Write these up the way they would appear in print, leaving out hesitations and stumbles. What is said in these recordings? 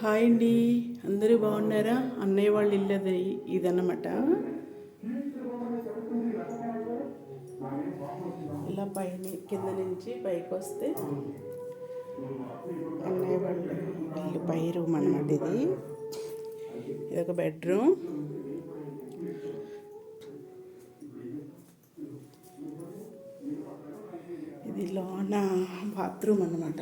Hi అండి, అందరూ బాగున్నారా? అన్నయ్య వాళ్ళ ఇల్లు ఇదన్నమాట. ఇలా పైన కింద నుంచి పైకి వస్తే అన్నయ్య వాళ్ళ ఇల్లు పై రూమ్ అన్నమాట. ఇది ఒక బెడ్రూమ్. ఇది లోన బాత్రూమ్ అన్నమాట.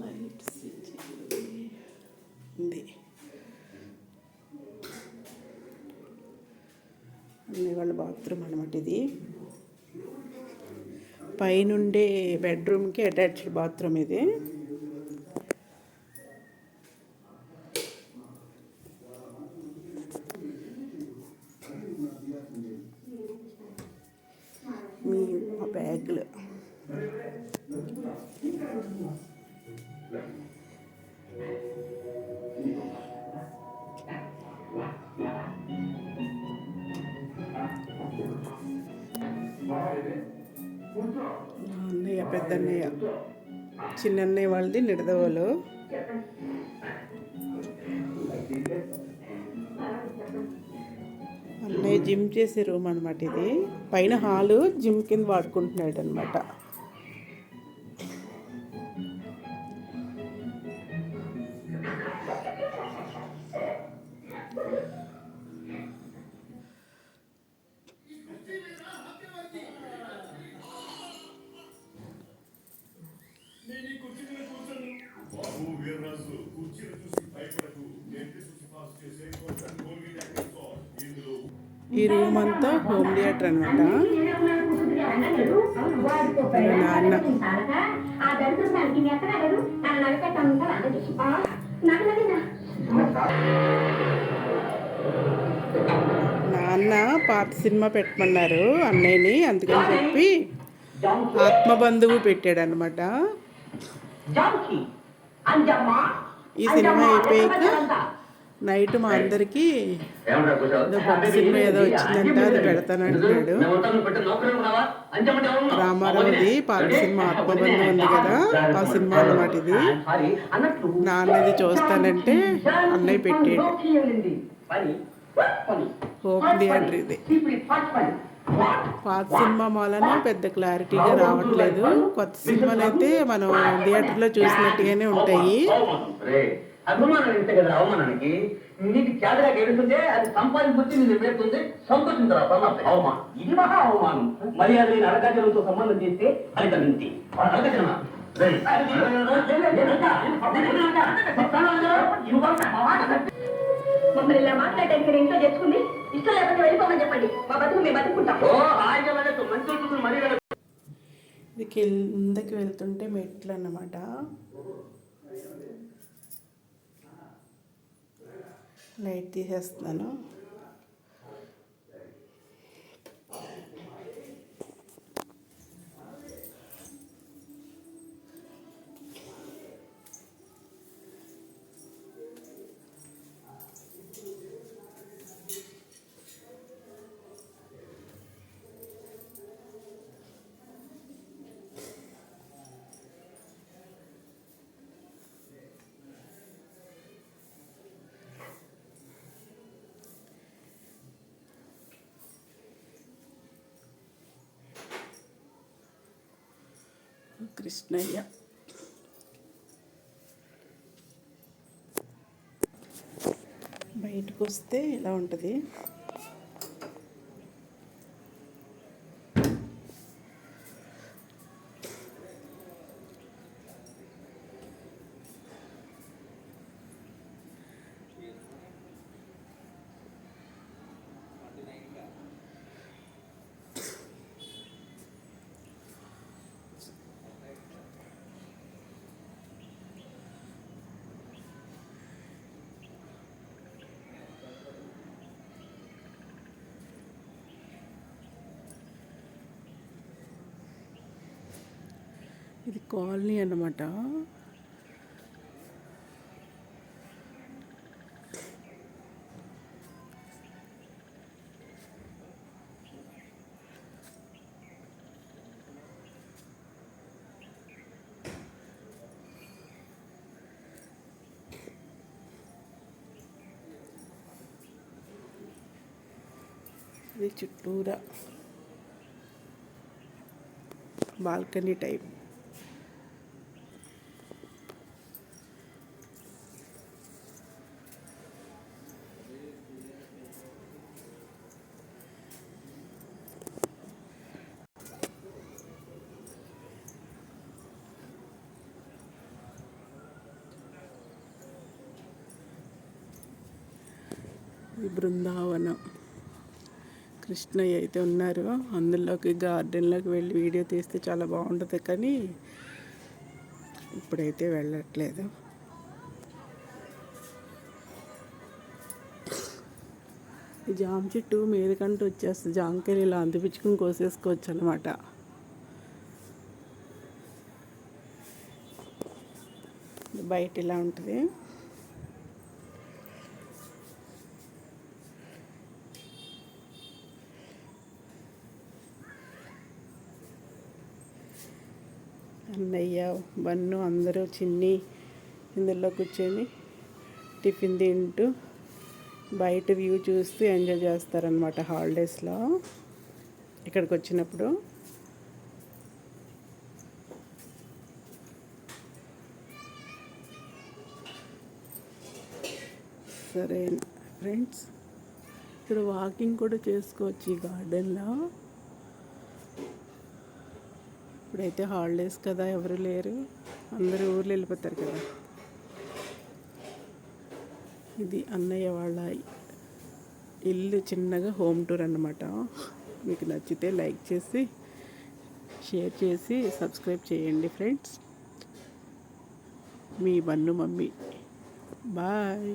లైట్స్ ఉంది. అన్నయ్య వాళ్ళ బాత్రూమ్ అన్నమాట. ఇది పైనుండే బెడ్రూమ్కి అటాచ్డ్ బాత్రూమ్. ఇది మీ బ్యాగులు అన్నయ్య, పెద్దన్నయ్య, చిన్నన్నయ్య వాళ్ళది నిడదవోలు. అన్నయ్య జిమ్ చేసే రూమ్ అనమాట. ఇది పైన హాలు జిమ్ కింద వాడుకుంటున్నాడు అనమాట. ఈ రూమ్ అంతా హోమ్ థియేటర్ అనమాట. నాన్న నాన్న పాత సినిమా పెట్టమన్నారు అన్నయ్యని, అందుకని చెప్పి ఆత్మబంధువు పెట్టాడు అనమాట. ఈ సినిమా అయిపోయాక నైట్ మా అందరికీ కొత్త సినిమా ఏదో వచ్చిందంట, అది పెడతానంటున్నాడు. రామారావుది పాత సినిమా ఆత్మబంధం ఉంది కదా, ఆ సినిమా అన్నమాట. ఇది నాన్నది చూస్తానంటే అన్నయ్య పెట్టాడు. హోమ్ థియేటర్ ఇది. పాత సినిమా వలన పెద్ద క్లారిటీగా రావట్లేదు. కొత్త సినిమాలు అయితే మనం థియేటర్లో చూసినట్టుగానే ఉంటాయి. అభిమానం ఇస్తే కదా అవమానానికి నీకు చేతగా గెలుస్తుంటే అది సంపాదించి నేను పెడుతుంది, సంతోషించరా అవమానం. ఇది మహా అవమానం. మర్యాద అడగజనంతో సంబంధం చేస్తే ఫలితం ఇంటి అడగజన మమ్మల్ని ఇలా మాట్లాడడానికి ఇంట్లో తెచ్చుకుంది. ఇష్టం లేకపోతే వెళ్ళిపోమని చెప్పండి. మా బతుకు మేము బతుకుంటాం. మంచి మర్యాద. ఇది కిందకి వెళ్తుంటే మెట్లు అన్నమాట. లైట్ తీసేస్తున్నాను. కృష్ణయ్య బయటకు వస్తే ఇలా ఉంటుంది. ఇది కాలనీ అన్నమాట. ఇది చుట్టూరా బాల్కనీ టైప్. ఈ బృందావనం కృష్ణయ్య అయితే ఉన్నారు. అందులోకి గార్డెన్లోకి వెళ్ళి వీడియో తీస్తే చాలా బాగుంటుంది, కానీ ఇప్పుడైతే వెళ్ళట్లేదు. ఈ జామ చెట్టు మీదకంటూ వచ్చేస్తుంది. జామకాయలు ఇలా అందిపించుకుని కోసేసుకోవచ్చు అనమాట. బయట ఇలా ఉంటుంది. అన్నయ్య, బన్ను అందరూ చిన్ని ఇందులో కూర్చొని టిఫిన్ తింటూ బయట వ్యూ చూస్తూ ఎంజాయ్ చేస్తారనమాట హాలిడేస్లో ఇక్కడికి వచ్చినప్పుడు. సరే ఫ్రెండ్స్, ఇక్కడ వాకింగ్ కూడా చేసుకోవచ్చు ఈ గార్డెన్లో. ఇప్పుడైతే హాలిడేస్ కదా, ఎవరు లేరు, అందరూ ఊర్లు వెళ్ళిపోతారు కదా. ఇది అన్నయ్య వాళ్ళ ఇల్లు, చిన్నగా హోమ్ టూర్ అన్నమాట. మీకు నచ్చితే లైక్ చేసి షేర్ చేసి సబ్స్క్రైబ్ చేయండి ఫ్రెండ్స్. మీ బన్ను మమ్మీ. బాయ్.